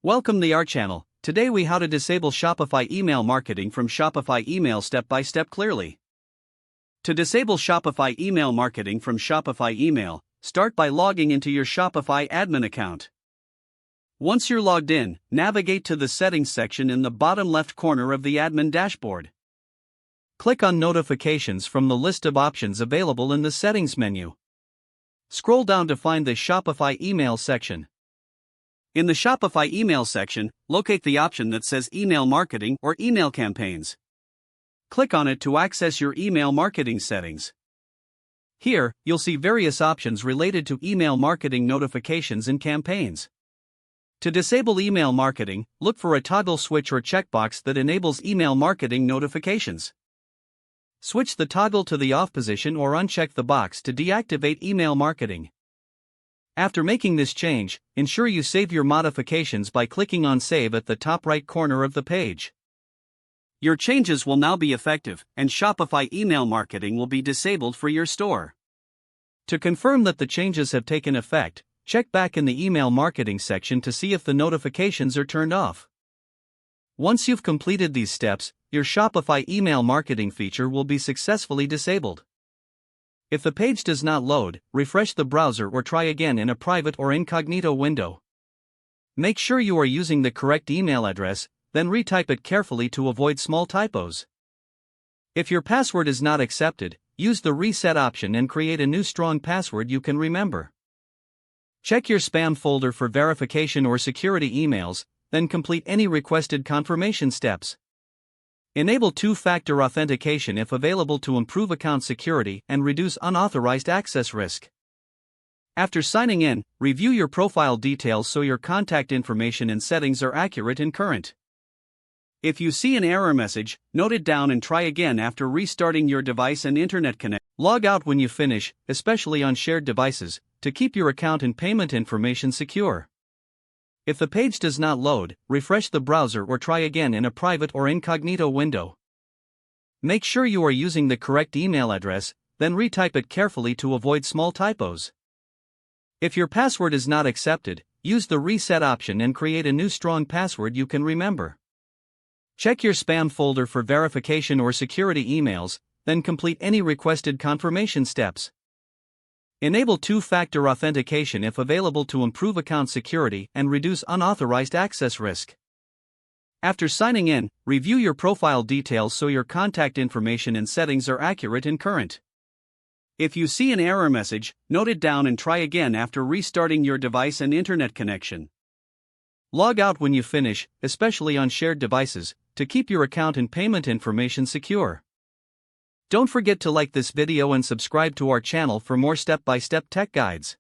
Welcome to our channel. Today we how to disable Shopify email marketing from Shopify email step by step clearly. To disable Shopify email marketing from Shopify email, start by logging into your Shopify admin account. Once you're logged in, navigate to the settings section in the bottom left corner of the admin dashboard. Click on notifications from the list of options available in the settings menu. Scroll down to find the Shopify email section. In the Shopify email section, locate the option that says Email Marketing or Email Campaigns. Click on it to access your email marketing settings. Here, you'll see various options related to email marketing notifications and campaigns. To disable email marketing, look for a toggle switch or checkbox that enables email marketing notifications. Switch the toggle to the off position or uncheck the box to deactivate email marketing. After making this change, ensure you save your modifications by clicking on Save at the top right corner of the page. Your changes will now be effective, and Shopify email marketing will be disabled for your store. To confirm that the changes have taken effect, check back in the email marketing section to see if the notifications are turned off. Once you've completed these steps, your Shopify email marketing feature will be successfully disabled. If the page does not load, refresh the browser or try again in a private or incognito window. Make sure you are using the correct email address, then retype it carefully to avoid small typos. If your password is not accepted, use the reset option and create a new strong password you can remember. Check your spam folder for verification or security emails, then complete any requested confirmation steps. Enable two-factor authentication if available to improve account security and reduce unauthorized access risk. After signing in, review your profile details so your contact information and settings are accurate and current. If you see an error message, note it down and try again after restarting your device and internet connection. Log out when you finish, especially on shared devices, to keep your account and payment information secure. If the page does not load, refresh the browser or try again in a private or incognito window. Make sure you are using the correct email address, then retype it carefully to avoid small typos. If your password is not accepted, use the reset option and create a new strong password you can remember. Check your spam folder for verification or security emails, then complete any requested confirmation steps. Enable two-factor authentication if available to improve account security and reduce unauthorized access risk. After signing in, review your profile details so your contact information and settings are accurate and current. If you see an error message, note it down and try again after restarting your device and internet connection. Log out when you finish, especially on shared devices, to keep your account and payment information secure. Don't forget to like this video and subscribe to our channel for more step-by-step tech guides.